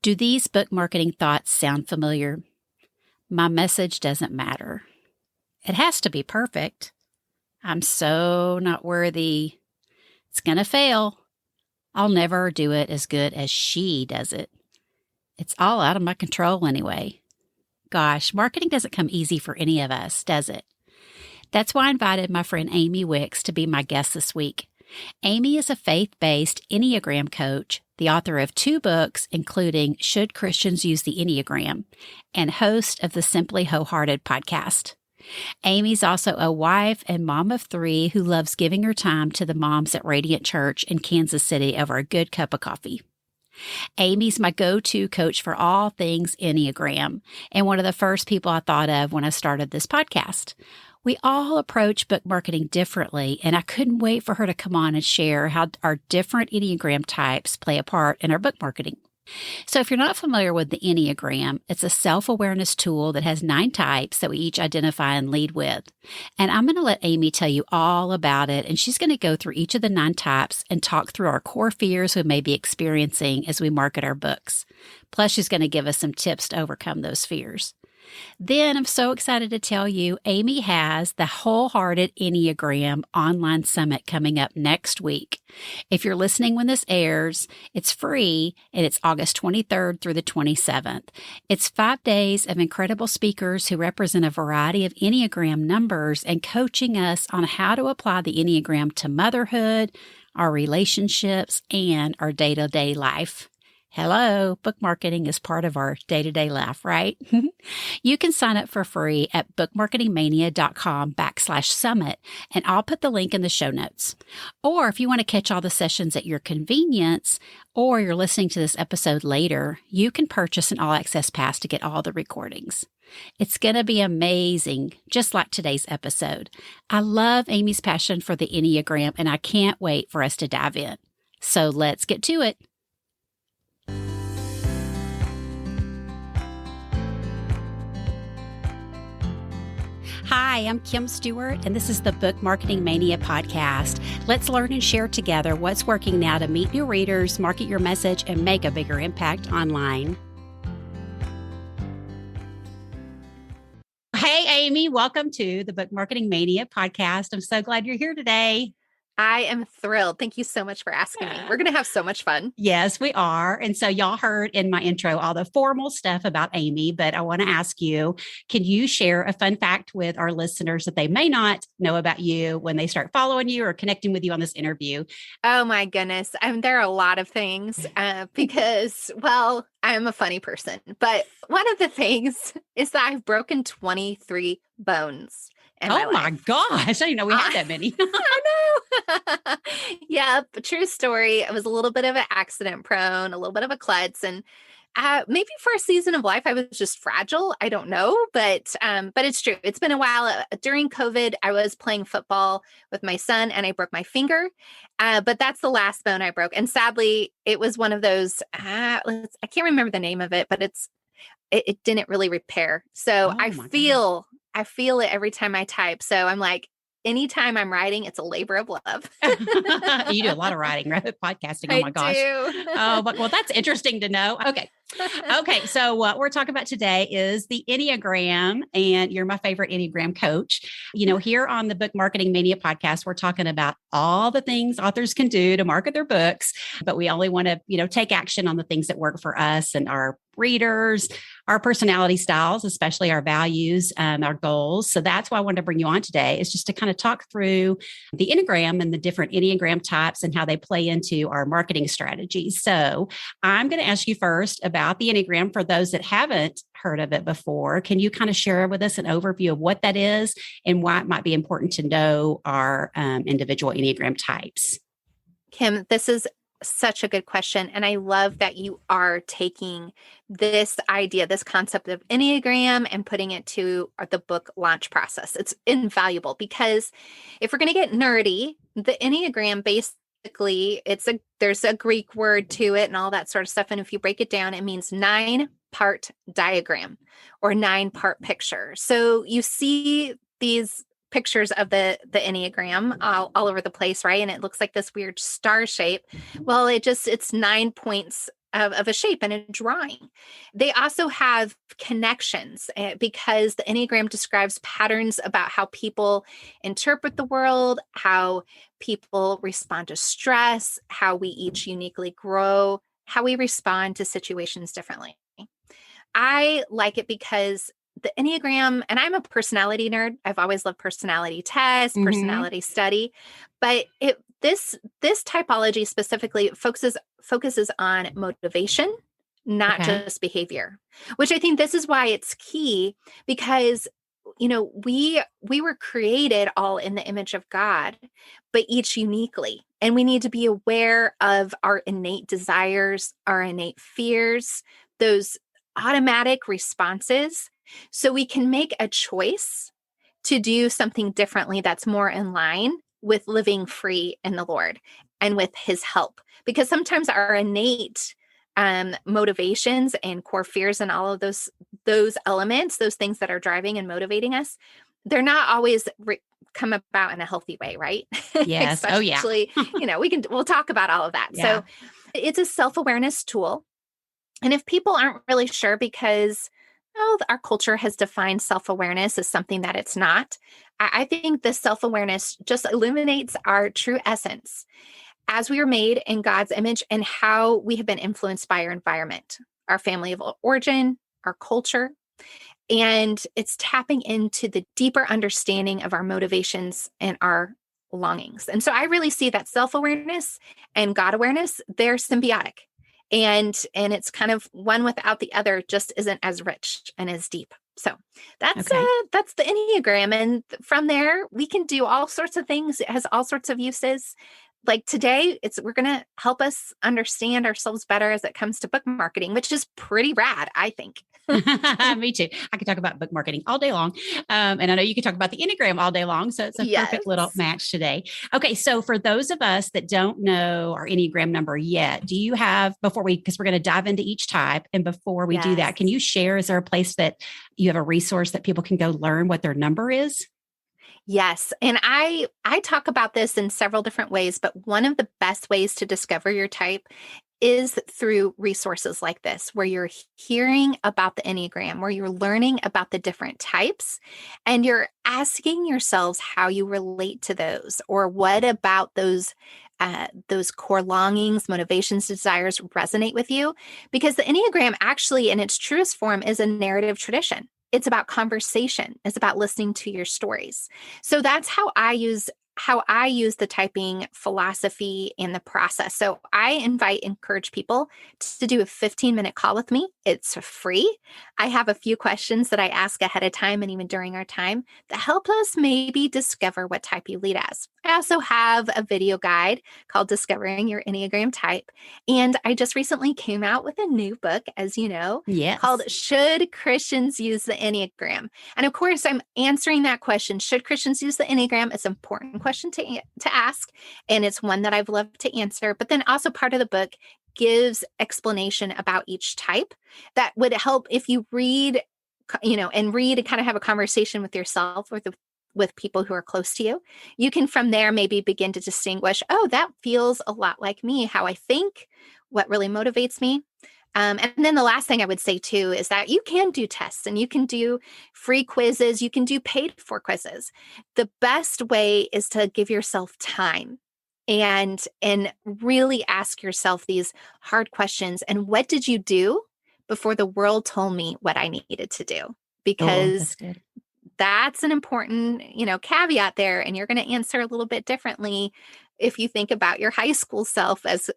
Do these book marketing thoughts sound familiar? My message doesn't matter. It has to be perfect. I'm so not worthy. It's going to fail. I'll never do it as good as she does it. It's all out of my control anyway. Gosh, marketing doesn't come easy for any of us, does it? That's why I invited my friend Amy Wicks to be my guest this week. Amy is a faith-based Enneagram coach, the author of 2 books, including Should Christians Use the Enneagram, and host of the Simply Wholehearted Podcast. Amy's also a wife and mom of 3 who loves giving her time to the moms at Radiant Church in Kansas City over a good cup of coffee. Amy's my go-to coach for all things Enneagram, and one of the first people I thought of when I started this podcast. We all approach book marketing differently, and I couldn't wait for her to come on and share how our different Enneagram types play a part in our book marketing. So if you're not familiar with the Enneagram, it's a self-awareness tool that has 9 types that we each identify and lead with. And I'm going to let Amy tell you all about it, and she's going to go through each of the 9 types and talk through our core fears we may be experiencing as we market our books. Plus, she's going to give us some tips to overcome those fears. Then I'm so excited to tell you, Amy has the Wholehearted Enneagram online summit coming up next week. If you're listening when this airs, it's free and it's August 23rd through the 27th. It's 5 days of incredible speakers who represent a variety of Enneagram numbers and coaching us on how to apply the Enneagram to motherhood, our relationships, and our day-to-day life. Hello, book marketing is part of our day-to-day life, right? You can sign up for free at bookmarketingmania.com/summit, and I'll put the link in the show notes. Or if you want to catch all the sessions at your convenience, or you're listening to this episode later, you can purchase an all-access pass to get all the recordings. It's going to be amazing, just like today's episode. I love Amy's passion for the Enneagram, and I can't wait for us to dive in. So let's get to it. Hi, I'm Kim Stewart, and this is the Book Marketing Mania podcast. Let's learn and share together what's working now to meet new readers, market your message, and make a bigger impact online. Hey, Amy, welcome to the Book Marketing Mania podcast. I'm so glad you're here today. I am thrilled. Thank you so much for asking me. We're going to have so much fun. Yes, we are. And so y'all heard in my intro all the formal stuff about Amy, but I want to ask you, can you share a fun fact with our listeners that they may not know about you when they start following you or connecting with you on this interview? Oh my goodness. There are a lot of things because, well, I'm a funny person, but one of the things is that I've broken 23 bones. Oh my gosh. I didn't know we had that many. I know. Yeah, true story. I was a little bit of an accident prone, a little bit of a klutz. And maybe for a season of life, I was just fragile. I don't know, but it's true. It's been a while. During COVID, I was playing football with my son and I broke my finger. But that's the last bone I broke. And sadly, it was one of those, I can't remember the name of it, but it didn't really repair. So I feel it every time I type. So I'm like, anytime I'm writing, it's a labor of love. You do a lot of writing, right? Podcasting. Oh my gosh. Oh, well, that's interesting to know. Okay. So what we're talking about today is the Enneagram, and you're my favorite Enneagram coach. You know, here on the Book Marketing Mania podcast, we're talking about all the things authors can do to market their books, but we only want to, take action on the things that work for us and our readers, our personality styles, especially our values and our goals. So that's why I wanted to bring you on today, is just to kind of talk through the Enneagram and the different Enneagram types and how they play into our marketing strategies. So I'm going to ask you first about the Enneagram for those that haven't heard of it before. Can you kind of share with us an overview of what that is and why it might be important to know our individual Enneagram types? Kim, this is such a good question. And I love that you are taking this idea, this concept of Enneagram and putting it to the book launch process. It's invaluable because if we're going to get nerdy, the Enneagram basically, there's a Greek word to it and all that sort of stuff. And if you break it down, it means 9-part diagram or 9-part picture. So you see these pictures of the Enneagram all over the place, right? And it looks like this weird star shape. Well, it's 9 points of a shape and a drawing. They also have connections because the Enneagram describes patterns about how people interpret the world, how people respond to stress, how we each uniquely grow, how we respond to situations differently. I like it because the Enneagram, and I'm a personality nerd. I've always loved personality tests, personality study, but this typology specifically focuses on motivation, not just behavior, which I think this is why it's key because we were created all in the image of God, but each uniquely. And we need to be aware of our innate desires, our innate fears, those automatic responses, so we can make a choice to do something differently that's more in line with living free in the Lord and with his help. Because sometimes our innate motivations and core fears and all of those elements, those things that are driving and motivating us, they're not always come about in a healthy way, right? Yes. Especially, we'll talk about all of that. Yeah. So it's a self-awareness tool. And if people aren't really sure because our culture has defined self-awareness as something that it's not, I think this self-awareness just illuminates our true essence as we are made in God's image and how we have been influenced by our environment, our family of origin, our culture. And it's tapping into the deeper understanding of our motivations and our longings. And so I really see that self-awareness and God awareness, they're symbiotic. And it's kind of one without the other just isn't as rich and as deep. So that's the Enneagram. And from there, we can do all sorts of things. It has all sorts of uses. Like today, we're going to help us understand ourselves better as it comes to book marketing, which is pretty rad, I think. Me too. I could talk about book marketing all day long. And I know you could talk about the Enneagram all day long. So it's a perfect little match today. Okay. So for those of us that don't know our Enneagram number yet, do you have, because we're going to dive into each type. And before we do that, can you share, is there a place that you have a resource that people can go learn what their number is? Yes. And I talk about this in several different ways, but one of the best ways to discover your type is through resources like this, where you're hearing about the Enneagram, where you're learning about the different types, and you're asking yourselves how you relate to those, or what about those core longings, motivations, desires resonate with you. Because the Enneagram actually, in its truest form, is a narrative tradition. It's about conversation. It's about listening to your stories. So that's how I use the typing philosophy in the process. So I encourage people to do a 15-minute call with me. It's free. I have a few questions that I ask ahead of time and even during our time that help us maybe discover what type you lead as. I also have a video guide called Discovering Your Enneagram Type. And I just recently came out with a new book, as you know, called Should Christians Use the Enneagram? And of course, I'm answering that question. Should Christians use the Enneagram? It's an important question to ask. And it's one that I've loved to answer. But then also part of the book gives explanation about each type that would help if you read, and kind of have a conversation with yourself or with people who are close to you. You can from there maybe begin to distinguish, that feels a lot like me, how I think, what really motivates me. And then the last thing I would say too is that you can do tests and you can do free quizzes. You can do paid for quizzes. The best way is to give yourself time and really ask yourself these hard questions. And what did you do before the world told me what I needed to do? Because that's an important, caveat there. And you're going to answer a little bit differently if you think about your high school self as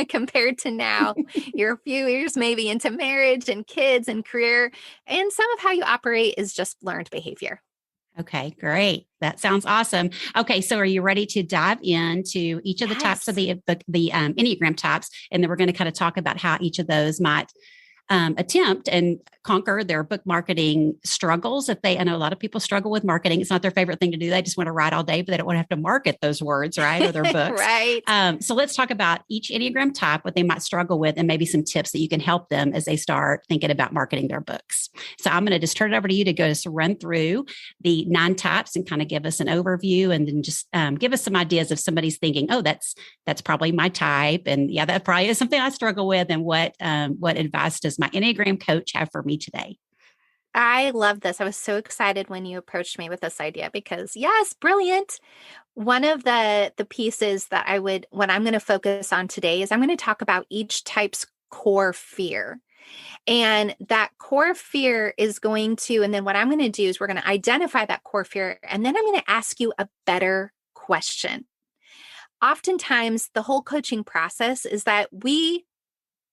compared to now. You're a few years maybe into marriage and kids and career. And some of how you operate is just learned behavior. Okay, great. That sounds awesome. Okay, so are you ready to dive into each of the types of the Enneagram types? And then we're going to kind of talk about how each of those might attempt and conquer their book marketing struggles. I know a lot of people struggle with marketing. It's not their favorite thing to do. They just want to write all day, but they don't want to have to market those words, right? Or their books. Right. So let's talk about each Enneagram type, what they might struggle with, and maybe some tips that you can help them as they start thinking about marketing their books. So I'm going to just turn it over to you to go to run through the 9 types and kind of give us an overview, and then just give us some ideas if somebody's thinking, oh, that's probably my type. And yeah, that probably is something I struggle with. And what advice does my Enneagram coach have for me today? I love this. I was so excited when you approached me with this idea because yes, brilliant. One of the pieces that what I'm going to focus on today is I'm going to talk about each type's core fear. And that core fear is and then what I'm going to do is we're going to identify that core fear. And then I'm going to ask you a better question. Oftentimes, the whole coaching process is that we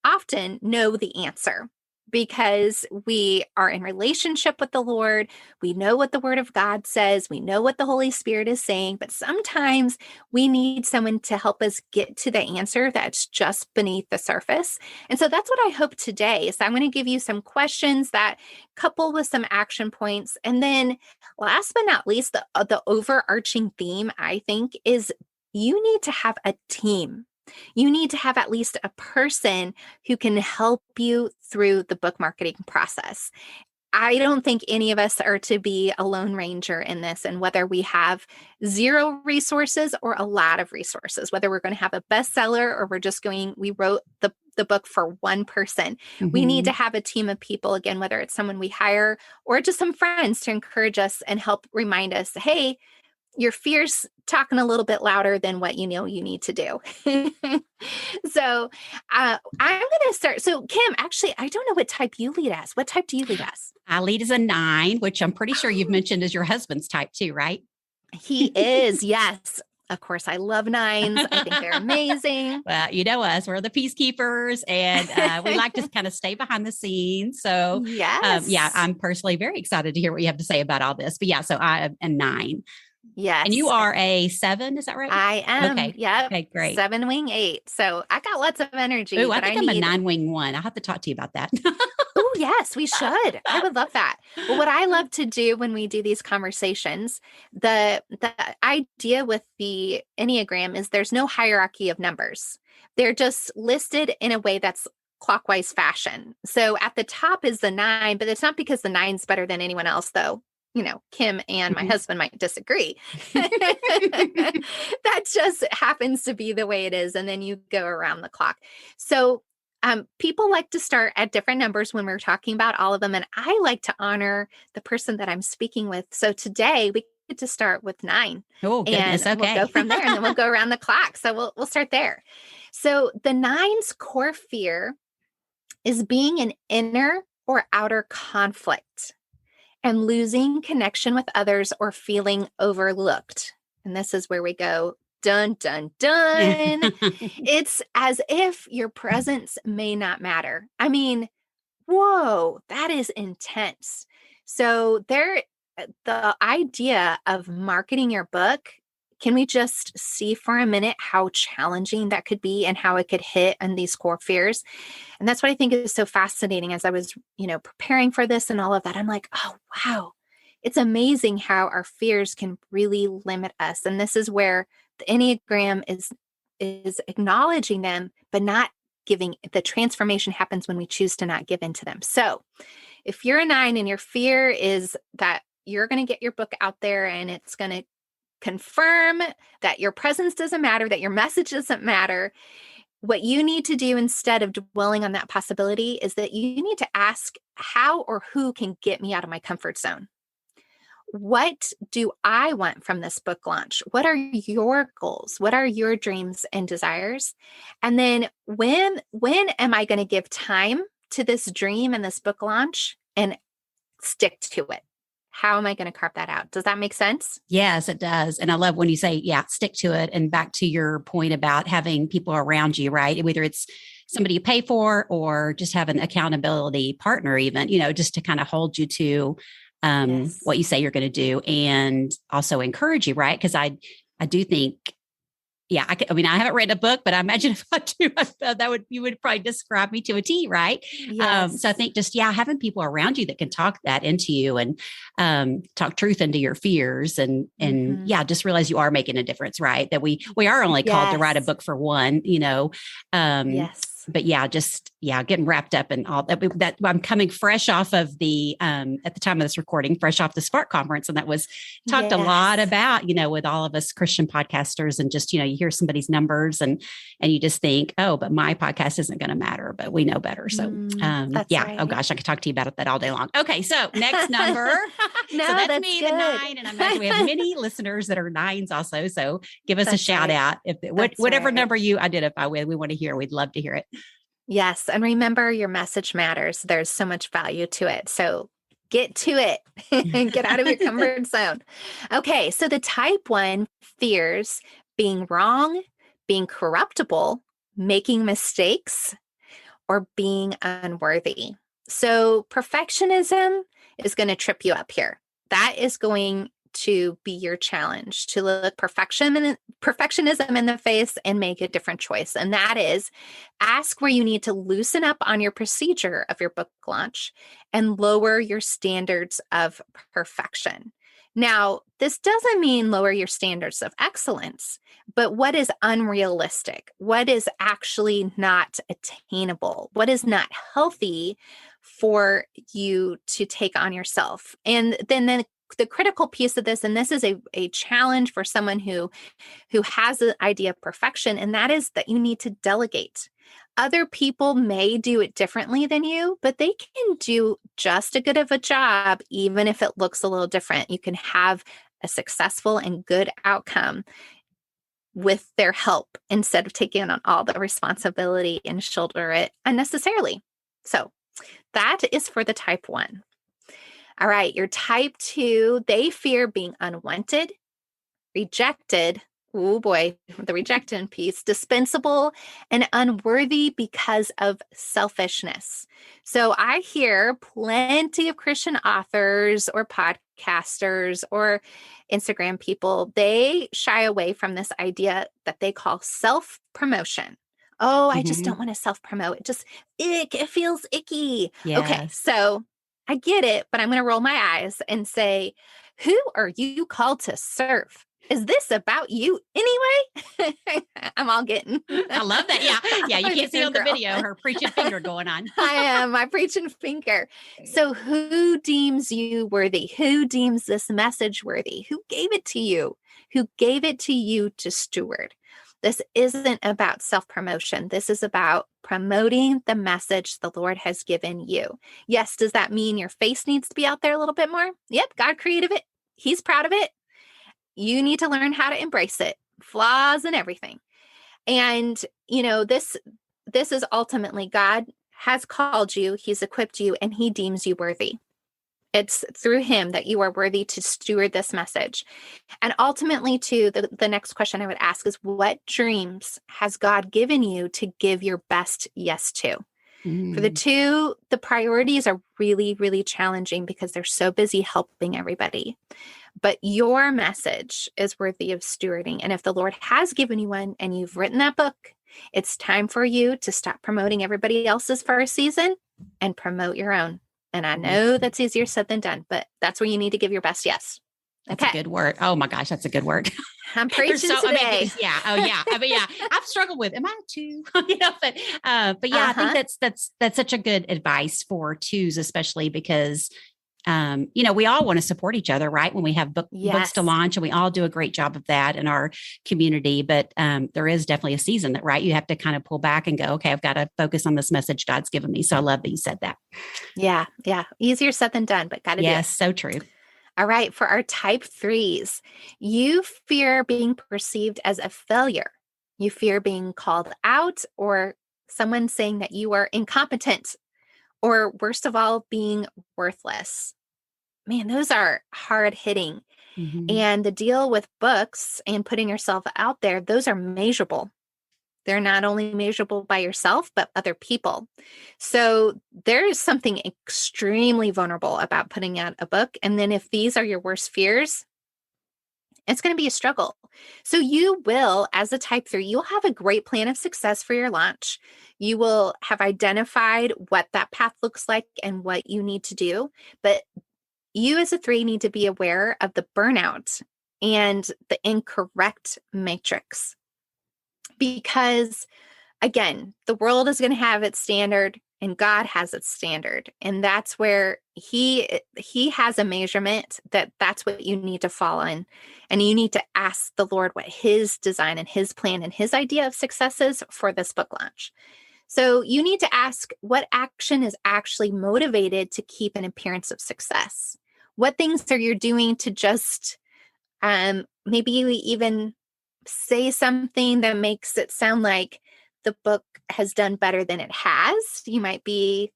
often know the answer because we are in relationship with the Lord. We know what the Word of God says. We know what the Holy Spirit is saying, but sometimes we need someone to help us get to the answer that's just beneath the surface. And so that's what I hope today is I'm going to give you some questions that couple with some action points. And then last but not least, the overarching theme, I think, is you need to have a team. You need to have at least a person who can help you through the book marketing process. I don't think any of us are to be a lone ranger in this, and whether we have 0 resources or a lot of resources, whether we're going to have a bestseller or we wrote the book for one person. Mm-hmm. We need to have a team of people, again, whether it's someone we hire or just some friends to encourage us and help remind us, hey, your fear's talking a little bit louder than what you know you need to do. So I'm going to start. So Kim, actually, I don't know what type you lead as. What type do you lead as? I lead as a 9, which I'm pretty sure you've mentioned as your husband's type too, right? He is, yes. Of course, I love 9s. I think they're amazing. Well, you know us, we're the peacekeepers, and we like to kind of stay behind the scenes. So yes. I'm personally very excited to hear what you have to say about all this. But yeah, so I am a 9. Yes. And you are a 7, is that right? I am. Okay. Yep. Okay, great. 7 wing 8. So I got lots of energy. Ooh, I think I'm a 9 wing 1. I'll have to talk to you about that. Oh, yes, we should. I would love that. Well, what I love to do when we do these conversations, the idea with the Enneagram is there's no hierarchy of numbers. They're just listed in a way that's clockwise fashion. So at the top is the 9, but it's not because the 9's better than anyone else, though. You know, Kim and my husband might disagree. That just happens to be the way it is. And then you go around the clock. So people like to start at different numbers when we're talking about all of them. And I like to honor the person that I'm speaking with. So today we get to start with 9. Oh, goodness. And Okay. we'll go from there and then we'll go around the clock. So we'll start there. So the 9's core fear is being in inner or outer conflict and losing connection with others or feeling overlooked. And this is where we go, dun, dun, dun. It's as if your presence may not matter. I mean, whoa, that is intense. So the idea of marketing your book, can we just see for a minute how challenging that could be and how it could hit on these core fears? And that's what I think is so fascinating as I was, preparing for this and all of that. I'm like, oh, wow, it's amazing how our fears can really limit us. And this is where the Enneagram is acknowledging them, but not giving. The transformation happens when we choose to not give into them. So if you're a 9 and your fear is that you're going to get your book out there and it's going to confirm that your presence doesn't matter, that your message doesn't matter, what you need to do instead of dwelling on that possibility is that you need to ask how or who can get me out of my comfort zone. What do I want from this book launch? What are your goals? What are your dreams and desires? And then when am I going to give time to this dream and this book launch and stick to it? How am I going to carve that out? Does that make sense? Yes, it does. And I love when you say, stick to it. And back to your point about having people around you, right? Whether it's somebody you pay for or just have an accountability partner, even, just to kind of hold you to what you say you're going to do and also encourage you, right? Because I do think, Yeah, I mean, I haven't read a book, but I imagine if I do, you would probably describe me to a T, right? Yes. So I think just, having people around you that can talk that into you and talk truth into your fears and just realize you are making a difference, right? That we are only called to write a book for one, Yes. But getting wrapped up in all that I'm coming fresh off of the, at the time of this recording, fresh off the Spark conference. And that was talked a lot about, with all of us Christian podcasters and just, you hear somebody's numbers and you just think, oh, but my podcast isn't going to matter, but we know better. So, right. Oh gosh, I could talk to you about that all day long. Okay. So next number. No, so that's me, good. the 9. And I imagine we have many listeners that are 9s also. So give us a shout out if whatever number you identify with, we want to hear. We'd love to hear it. Yes. And remember, your message matters. There's so much value to it. So get to it and get out of your comfort zone. Okay. So the type 1 fears being wrong, being corruptible, making mistakes, or being unworthy. So perfectionism is going to trip you up here. That is going to be your challenge, to look perfectionism in the face and make a different choice. And that is ask where you need to loosen up on your procedure of your book launch and lower your standards of perfection. Now, this doesn't mean lower your standards of excellence, but what is unrealistic? What is actually not attainable? What is not healthy for you to take on yourself? And then the critical piece of this, and this is a challenge for someone who has the idea of perfection, and that is that you need to delegate. Other people may do it differently than you, but they can do just as good of a job, even if it looks a little different. You can have a successful and good outcome with their help instead of taking on all the responsibility and shoulder it unnecessarily. So that is for the type 1. All right, your type 2, they fear being unwanted, rejected. Oh boy, the rejected piece, dispensable and unworthy because of selfishness. So I hear plenty of Christian authors or podcasters or Instagram people, they shy away from this idea that they call self-promotion. Oh, I just don't want to self-promote. It feels icky. Yes. Okay, so I get it, but I'm going to roll my eyes and say, who are you called to serve? Is this about you anyway? I'm all getting. I love that. Yeah. You can't see on the video her preaching finger going on. I am my preaching finger. So who deems you worthy? Who deems this message worthy? Who gave it to you? Who gave it to you to steward? This isn't about self-promotion. This is about promoting the message the Lord has given you. Yes, does that mean your face needs to be out there a little bit more? Yep, God created it. He's proud of it. You need to learn how to embrace it, flaws and everything. And, this is ultimately God has called you, He's equipped you, and He deems you worthy. It's through Him that you are worthy to steward this message. And ultimately, too, the next question I would ask is, what dreams has God given you to give your best yes to? For the 2, the priorities are really, really challenging because they're so busy helping everybody. But your message is worthy of stewarding. And if the Lord has given you one and you've written that book, it's time for you to stop promoting everybody else's for a season and promote your own. And I know that's easier said than done, but that's where you need to give your best yes. That's a good word. Oh my gosh, that's a good word. I'm preaching today. I've struggled with, am I a 2? But I think that's such a good advice for 2s, especially because, we all want to support each other, right? When we have books to launch, and we all do a great job of that in our community. But there is definitely a season that, right, you have to kind of pull back and go, okay, I've got to focus on this message God's given me. So I love that you said that. Yeah. Easier said than done, but got to do it. Yes, so true. All right. For our type 3s, you fear being perceived as a failure. You fear being called out or someone saying that you are incompetent, or worst of all, being worthless. Man, those are hard hitting. And the deal with books and putting yourself out there, those are measurable. They're not only measurable by yourself, but other people. So there is something extremely vulnerable about putting out a book. And then if these are your worst fears, It's going to be a struggle. So you will, as a type 3, you'll have a great plan of success for your launch. You will have identified what that path looks like and what you need to do. But you as a 3 need to be aware of the burnout and the incorrect matrix. Because again, the world is going to have its standard and God has its standard. And that's where he has a measurement that's what you need to fall in. And you need to ask the Lord what his design and his plan and his idea of success is for this book launch. So you need to ask what action is actually motivated to keep an appearance of success. What things are you doing to just maybe you even say something that makes it sound like the book has done better than it has. You might be,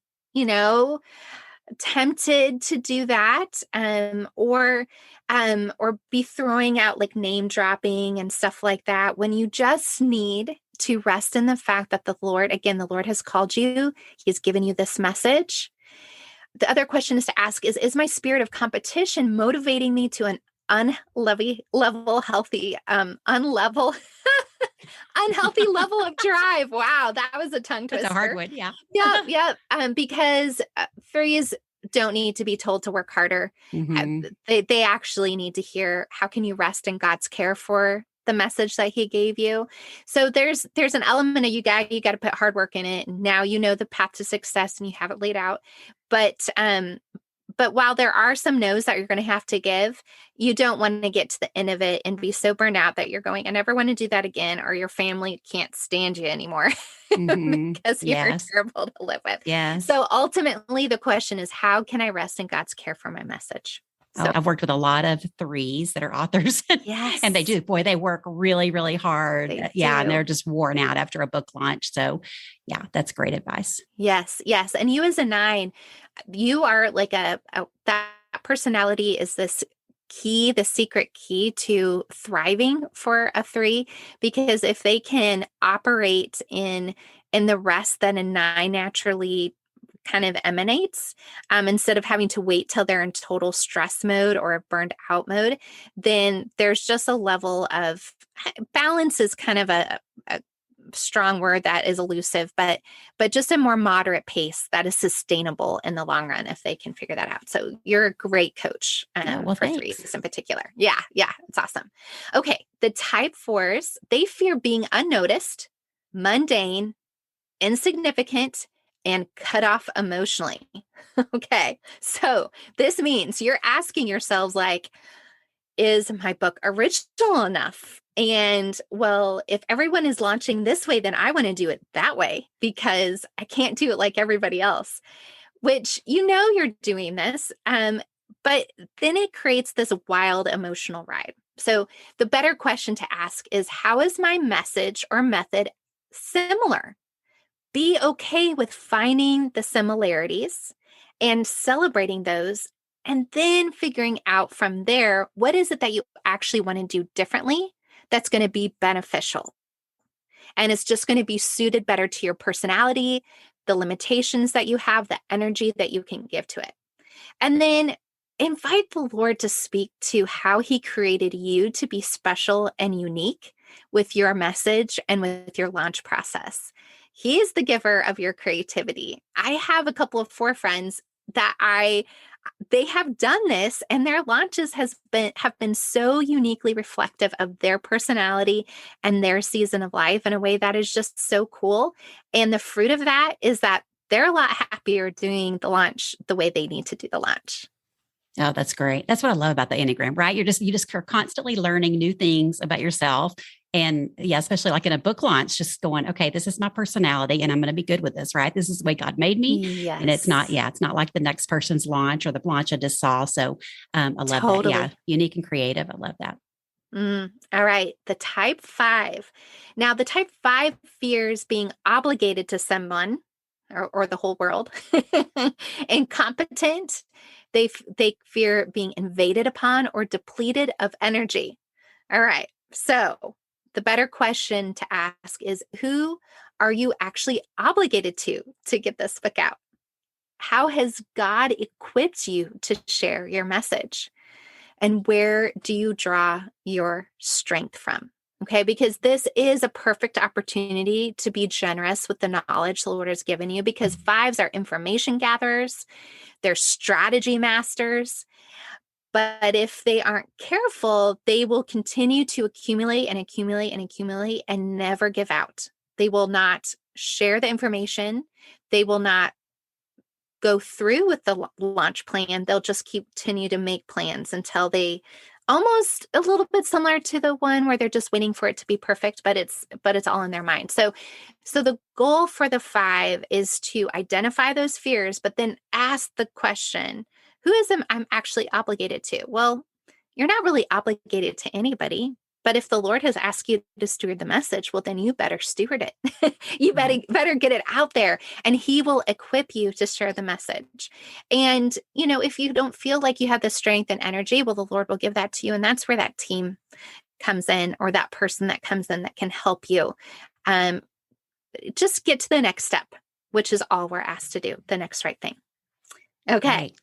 tempted to do that, or be throwing out like name dropping and stuff like that when you just need to rest in the fact that the Lord has called you. He has given you this message. The other question is to ask is my spirit of competition motivating me to an unhealthy level of drive? Wow, that was a tongue twister. That's a hard one. Yeah. Yeah. Because 3s don't need to be told to work harder. Mm-hmm. They actually need to hear, how can you rest in God's care for the message that he gave you? So there's an element of you got to put hard work in it. Now you know the path to success and you have it laid out. But while there are some no's that you're going to have to give, you don't want to get to the end of it and be so burned out that you're going, I never want to do that again, or your family can't stand you anymore because you're terrible to live with. Yes. So ultimately, the question is, how can I rest in God's care for my message? So I've worked with a lot of 3s that are authors. Yes. And they work really, really hard. And they're just worn out after a book launch. So yeah, that's great advice. Yes. And you as a 9, you are like that personality is the secret key to thriving for a 3, because if they can operate in the rest that a 9 naturally kind of emanates, instead of having to wait till they're in total stress mode or a burned out mode, then there's just a level of balance is kind of a strong word that is elusive, but just a more moderate pace that is sustainable in the long run if they can figure that out. So you're a great coach for thanks. 3s in particular. Yeah, it's awesome. Okay, the type 4s, they fear being unnoticed, mundane, insignificant, and cut off emotionally. Okay, so this means you're asking yourselves like, is my book original enough? And well, if everyone is launching this way, then I want to do it that way because I can't do it like everybody else, which you're doing this. But then it creates this wild emotional ride. So the better question to ask is, how is my message or method similar? Be okay with finding the similarities and celebrating those, and then figuring out from there, what is it that you actually want to do differently that's going to be beneficial? And it's just going to be suited better to your personality, the limitations that you have, the energy that you can give to it. And then invite the Lord to speak to how he created you to be special and unique with your message and with your launch process. He is the giver of your creativity. I have a couple of 4 friends that they have done this, and their launches have been so uniquely reflective of their personality and their season of life in a way that is just so cool. And the fruit of that is that they're a lot happier doing the launch the way they need to do the launch. Oh, that's great. That's what I love about the Enneagram, right? You just are constantly learning new things about yourself. And especially like in a book launch, just going, okay, this is my personality and I'm going to be good with this, right? This is the way God made me. Yes. And it's not like the next person's launch or the launch I just saw. So I love Totally. that. Yeah. Unique and creative. I love that. All right. The type 5. Now, the type 5 fears being obligated to someone or the whole world, incompetent. They fear being invaded upon or depleted of energy. All right. So the better question to ask is, who are you actually obligated to get this book out? How has God equipped you to share your message? And where do you draw your strength from? Okay, because this is a perfect opportunity to be generous with the knowledge the Lord has given you, because fives are information gatherers, they're strategy masters. But if they aren't careful, they will continue to accumulate and accumulate and accumulate and never give out. They will not share the information. They will not go through with the launch plan. They'll just continue to make plans until they almost a little bit similar to the one where they're just waiting for it to be perfect, but it's all in their mind. So the goal for the 5 is to identify those fears, but then ask the question, who is I'm actually obligated to? Well, you're not really obligated to anybody. But if the Lord has asked you to steward the message, well, then you better steward it. You better get it out there, and he will equip you to share the message. And, if you don't feel like you have the strength and energy, well, the Lord will give that to you. And that's where that team comes in, or that person that comes in that can help you just get to the next step, which is all we're asked to do, the next right thing. Okay. Right.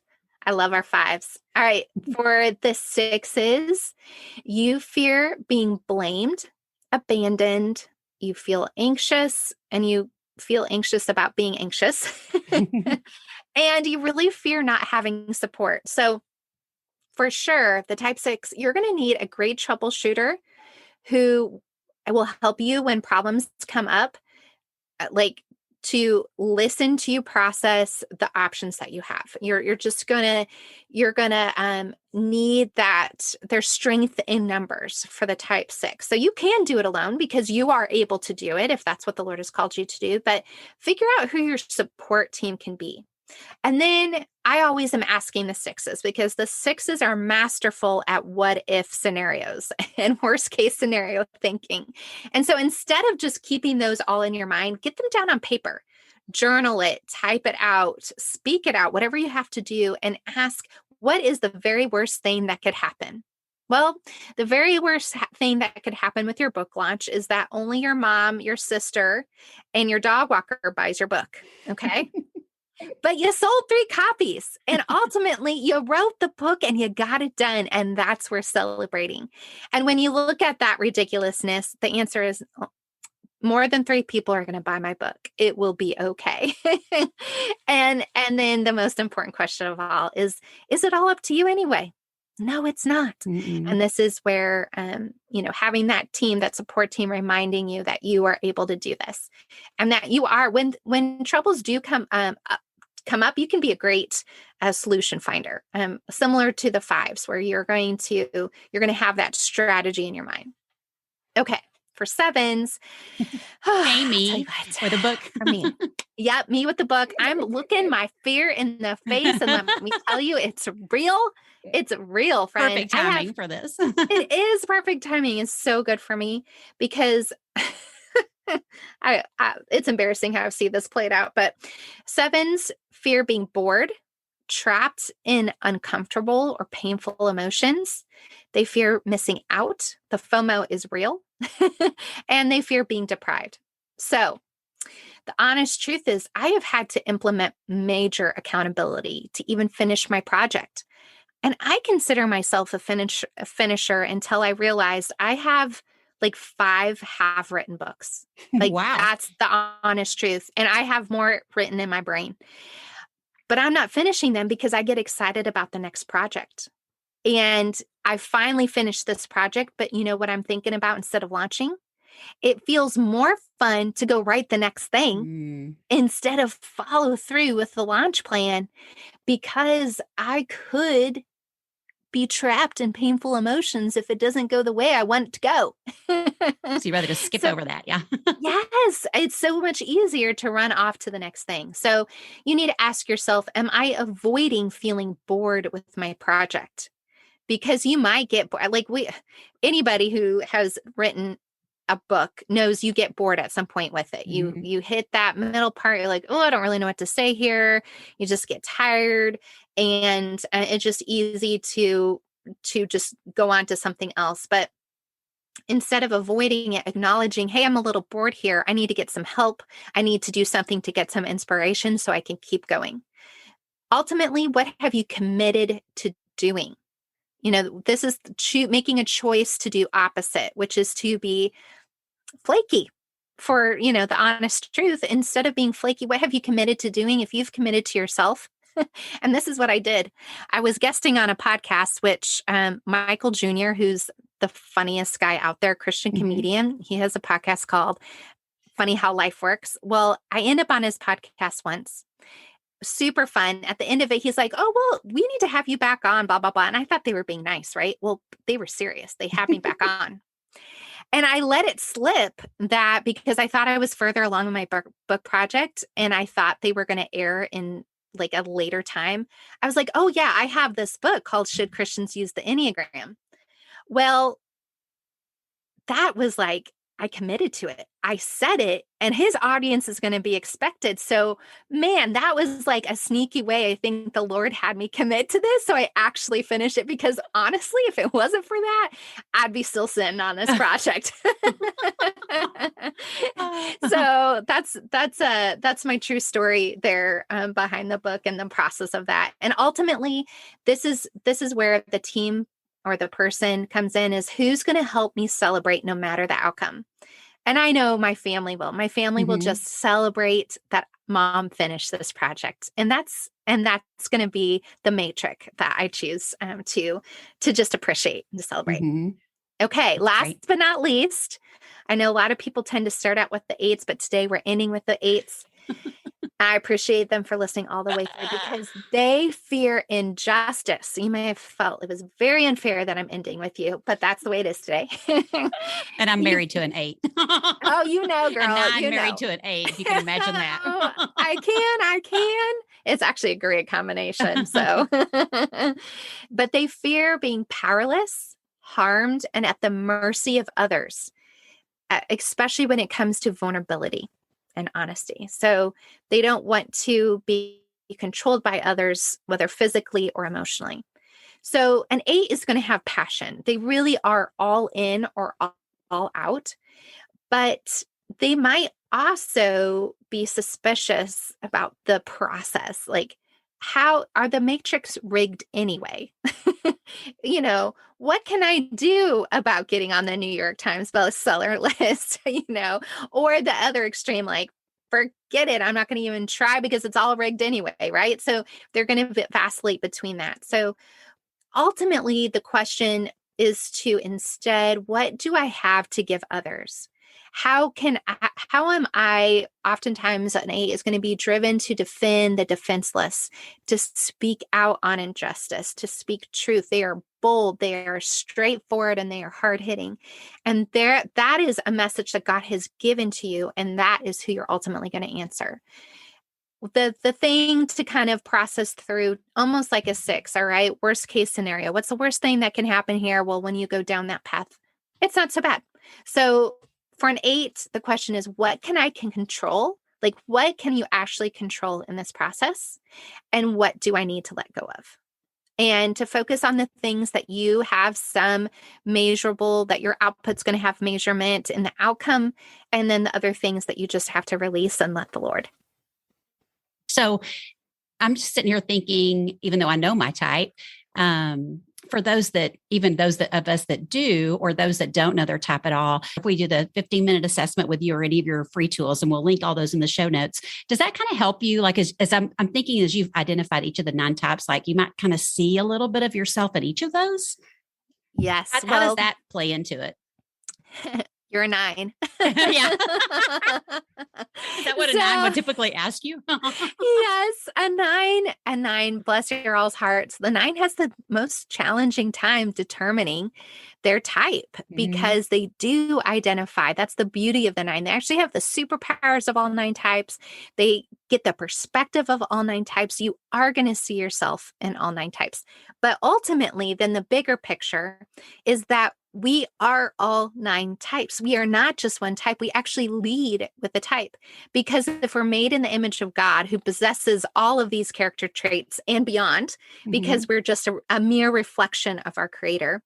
I love our 5s. All right. For the 6s, you fear being blamed, abandoned. You feel anxious, and you feel anxious about being anxious. And you really fear not having support. So for sure, the type 6, you're going to need a great troubleshooter who will help you when problems come up, like to listen to you process the options that you have. You're gonna need that. There's strength in numbers for the type 6. So you can do it alone because you are able to do it if that's what the Lord has called you to do, but figure out who your support team can be. And then I always am asking the 6s, because the 6s are masterful at what if scenarios and worst case scenario thinking. And so instead of just keeping those all in your mind, get them down on paper, journal it, type it out, speak it out, whatever you have to do, and ask, what is the very worst thing that could happen? Well, the very worst thing that could happen with your book launch is that only your mom, your sister, and your dog walker buys your book. Okay. But you sold 3 copies, and ultimately you wrote the book and you got it done. And that's worth celebrating. And when you look at that ridiculousness, the answer is more than 3 people are going to buy my book. It will be okay. And then the most important question of all is it all up to you anyway? No, it's not. Mm-mm. And this is where, having that team, that support team, reminding you that you are able to do this, and that you are, when troubles do come up, you can be a great solution finder, similar to the 5s, where you're going to have that strategy in your mind. Okay. For 7s, Amy with a book. Yep, me with the book. I'm looking my fear in the face, and let me tell you, it's real. It's real, friend. Perfect timing for this. It is perfect timing. It's so good for me, because it's embarrassing how I see this played out. But 7s fear being bored, trapped in uncomfortable or painful emotions. They fear missing out. The FOMO is real. And they fear being deprived. So the honest truth is, I have had to implement major accountability to even finish my project. And I consider myself a finisher until I realized I have like 5 half-written books. Like, wow. That's the honest truth. And I have more written in my brain. But I'm not finishing them because I get excited about the next project. And I finally finished this project, but you know what I'm thinking about instead of launching? It feels more fun to go write the next thing instead of follow through with the launch plan, because I could be trapped in painful emotions if it doesn't go the way I want it to go. So you'd rather just skip over that. Yeah. Yes. It's so much easier to run off to the next thing. So you need to ask yourself, am I avoiding feeling bored with my project? Because you might get bored. Like anybody who has written a book knows you get bored at some point with it. You hit that middle part. You're like, oh, I don't really know what to say here. You just get tired, and it's just easy to just go on to something else. But instead of avoiding it, acknowledging, hey, I'm a little bored here. I need to get some help. I need to do something to get some inspiration so I can keep going. Ultimately, what have you committed to doing? This is making a choice to do opposite, which is to be flaky for, the honest truth. Instead of being flaky, what have you committed to doing? If you've committed to yourself, and this is what I did. I was guesting on a podcast, which Michael Jr., who's the funniest guy out there, Christian comedian, he has a podcast called Funny How Life Works. Well, I ended up on his podcast once. Super fun. At the end of it, he's like, oh, well, we need to have you back on, blah, blah, blah. And I thought they were being nice, right? Well, they were serious. They had me back on. And I let it slip that because I thought I was further along in my book project and I thought they were going to air in like a later time. I was like, oh yeah, I have this book called Should Christians Use the Enneagram? Well, that was like, I committed to it. I said it and his audience is going to be expected. So man, that was like a sneaky way. I think the Lord had me commit to this. So I actually finished it because honestly, if it wasn't for that, I'd be still sitting on this project. So that's my true story there behind the book and the process of that. And ultimately, this is where the team or the person comes in is who's going to help me celebrate no matter the outcome. And I know my family will. My family will just celebrate that mom finished this project. And that's going to be the matrix that I choose to just appreciate and to celebrate. Okay, last but not least, I know a lot of people tend to start out with the 8s, but today we're ending with the 8s. I appreciate them for listening all the way through because they fear injustice. You may have felt it was very unfair that I'm ending with you, but that's the way it is today. And I'm married to an 8. Oh, girl. And I'm married to an 8. If you can imagine that. I can. It's actually a great combination. So, but they fear being powerless, harmed, and at the mercy of others, especially when it comes to vulnerability and honesty. So they don't want to be controlled by others, whether physically or emotionally. So an 8 is going to have passion. They really are all in or all out, but they might also be suspicious about the process. Like, how are the matrix rigged anyway? What can I do about getting on the New York Times bestseller list, or the other extreme, like, forget it. I'm not going to even try because it's all rigged anyway, right? So they're going to vacillate between that. So ultimately, the question is to instead, what do I have to give others? How am I, oftentimes an 8 is going to be driven to defend the defenseless, to speak out on injustice, to speak truth. They are bold, they are straightforward, and they are hard hitting. And that is a message that God has given to you. And that is who you're ultimately going to answer. The thing to kind of process through, almost like a 6, all right? Worst case scenario. What's the worst thing that can happen here? Well, when you go down that path, it's not so bad. So for an 8, the question is, what can I control? Like, what can you actually control in this process? And what do I need to let go of? And to focus on the things that you have some measurable, that your output's going to have measurement in the outcome. And then the other things that you just have to release and let the Lord. So I'm just sitting here thinking, even though I know my type, for those of us that do, or those that don't know their type at all, if we did a 15-minute assessment with you or any of your free tools, and we'll link all those in the show notes, does that kind of help you? Like, as I'm thinking, as you've identified each of the 9 types, like you might kind of see a little bit of yourself in each of those? Yes. How does that play into it? You're a 9. Yeah. Is that what a 9 would typically ask you? Yes, a 9, bless your all's hearts. The 9 has the most challenging time determining their type because they do identify. That's the beauty of the 9. They actually have the superpowers of all 9 types. They get the perspective of all 9 types. You are going to see yourself in all 9 types. But ultimately, then the bigger picture is that we are all 9 types. We are not just one type. We actually lead with the type, because if we're made in the image of God, who possesses all of these character traits and beyond, because we're just a mere reflection of our Creator,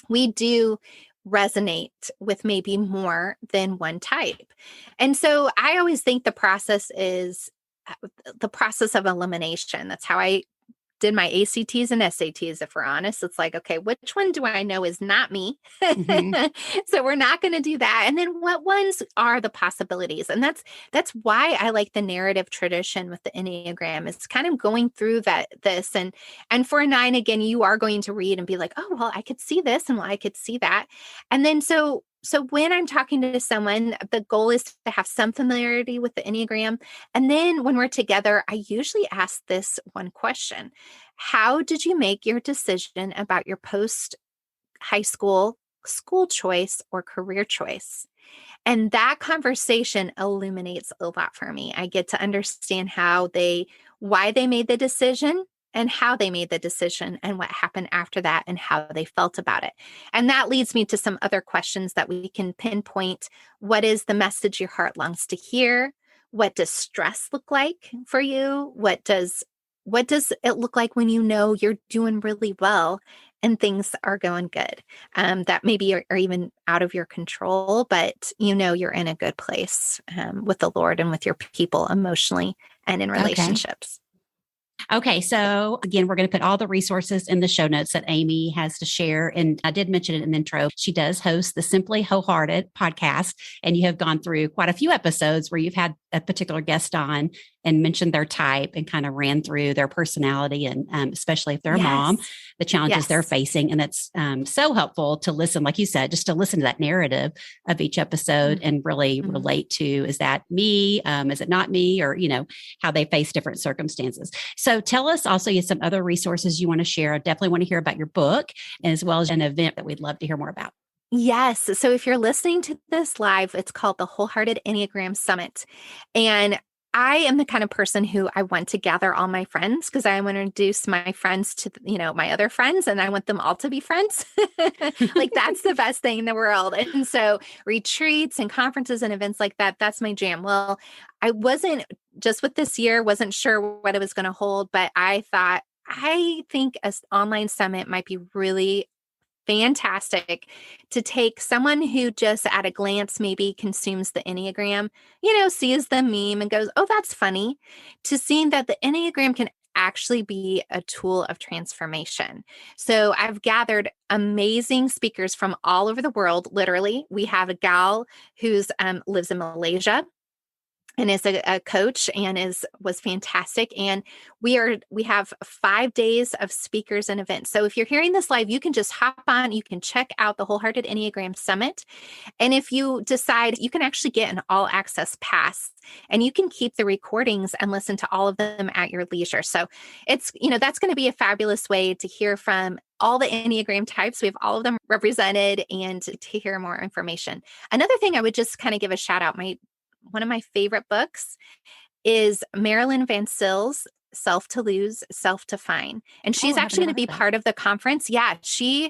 we do resonate with maybe more than one type. And so I always think the process is the process of elimination. That's how I did my ACTs and SATs, if we're honest. It's like, okay, which one do I know is not me? Mm-hmm. So we're not going to do that. And then what ones are the possibilities? And that's why I like the narrative tradition with the Enneagram. It's kind of going through this. And for a 9, again, you are going to read and be like, oh, well, I could see this and well, I could see that. And then so when I'm talking to someone, the goal is to have some familiarity with the Enneagram. And then when we're together, I usually ask this one question: how did you make your decision about your post-high school choice or career choice? And that conversation illuminates a lot for me. I get to understand why they made the decision and how they made the decision and what happened after that and how they felt about it. And that leads me to some other questions that we can pinpoint. What is the message your heart longs to hear? What does stress look like for you? What does it look like when you know you're doing really well and things are going good? That maybe are even out of your control, but you know you're in a good place with the Lord and with your people emotionally and in relationships. Okay, so again, we're going to put all the resources in the show notes that Amy has to share. And I did mention it in the intro. She does host the Simply Wholehearted Podcast, and you have gone through quite a few episodes where you've had a particular guest on and mentioned their type and kind of ran through their personality and especially if they're a mom, the challenges they're facing. And it's so helpful to listen, like you said, just to listen to that narrative of each episode and really relate to, is that me? Is it not me? Or, how they face different circumstances. So tell us also some other resources you want to share. I definitely want to hear about your book as well as an event that we'd love to hear more about. Yes. So if you're listening to this live, it's called the Wholehearted Enneagram Summit. And I am the kind of person who I want to gather all my friends because I want to introduce my friends to, my other friends, and I want them all to be friends. Like that's the best thing in the world. And so retreats and conferences and events like that, that's my jam. Well, I wasn't just with this year, wasn't sure what it was going to hold, but I think an online summit might be really fantastic to take someone who just at a glance maybe consumes the Enneagram, sees the meme and goes, oh, that's funny, to seeing that the Enneagram can actually be a tool of transformation. So I've gathered amazing speakers from all over the world. Literally, we have a gal who's lives in Malaysia and is a coach and was fantastic. And we have 5 days of speakers and events. So if you're hearing this live, you can just hop on, you can check out the Wholehearted Enneagram Summit. And if you decide, you can actually get an all access pass and you can keep the recordings and listen to all of them at your leisure. So it's, that's going to be a fabulous way to hear from all the Enneagram types. We have all of them represented and to hear more information. Another thing I would just kind of give a shout out, one of my favorite books is Marilyn Van Sill's Self to Lose, Self to Find. And she's actually going to be part of the conference. Yeah, she's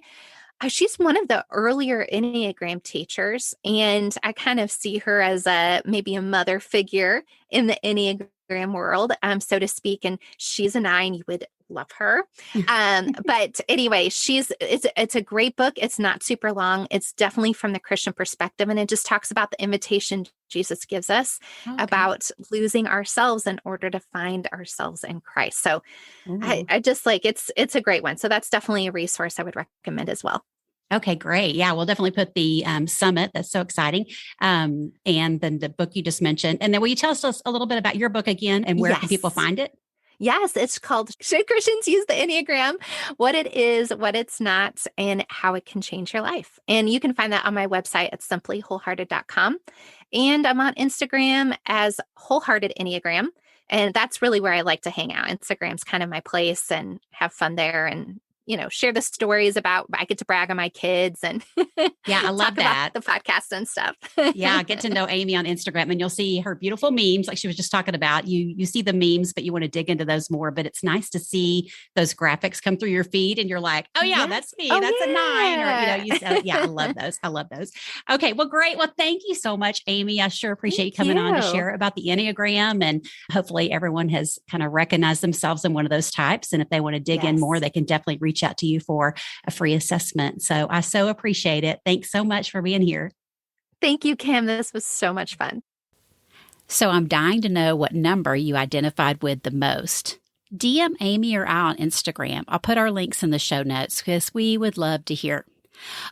one of the earlier Enneagram teachers. And I kind of see her as maybe a mother figure in the Enneagram world, so to speak. And she's a 9. You would love her. But anyway, it's a great book. It's not super long. It's definitely from the Christian perspective. And it just talks about the invitation Jesus gives us about losing ourselves in order to find ourselves in Christ. So I just it's a great one. So that's definitely a resource I would recommend as well. Okay, great. Yeah, we'll definitely put the summit. That's so exciting. And then the book you just mentioned. And then will you tell us a little bit about your book again and where can people find it? Yes, it's called Should Christians Use the Enneagram? What it is, what it's not, and how it can change your life. And you can find that on my website at simplywholehearted.com. And I'm on Instagram as Wholehearted Enneagram. And that's really where I like to hang out. Instagram's kind of my place and have fun there and share the stories about, I get to brag on my kids and I love that. The podcast and stuff. Yeah. Get to know Amy on Instagram and you'll see her beautiful memes. Like she was just talking about, you see the memes, but you want to dig into those more, but it's nice to see those graphics come through your feed and you're like, oh yeah, that's me. That's a 9. Or, I love those. I love those. Okay. Well, great. Well, thank you so much, Amy. I sure appreciate you coming on to share about the Enneagram, and hopefully everyone has kind of recognized themselves in one of those types. And if they want to dig in more, they can definitely reach out to you for a free assessment. So I so appreciate it. Thanks so much for being here. Thank you, Kim. This was so much fun. So I'm dying to know what number you identified with the most. DM Amy or I on Instagram. I'll put our links in the show notes because we would love to hear.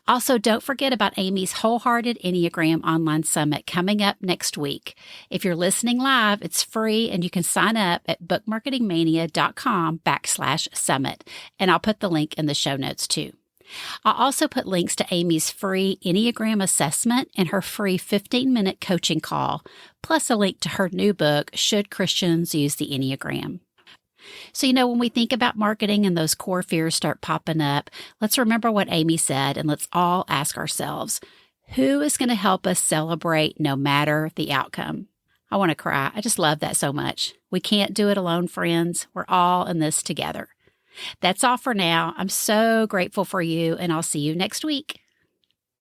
Also, don't forget about Amy's Wholehearted Enneagram Online Summit coming up next week. If you're listening live, it's free and you can sign up at bookmarketingmania.com/summit. And I'll put the link in the show notes too. I'll also put links to Amy's free Enneagram assessment and her free 15-minute coaching call, plus a link to her new book, Should Christians Use the Enneagram? So, when we think about marketing and those core fears start popping up, let's remember what Amy said and let's all ask ourselves, who is going to help us celebrate no matter the outcome? I want to cry. I just love that so much. We can't do it alone, friends. We're all in this together. That's all for now. I'm so grateful for you, and I'll see you next week.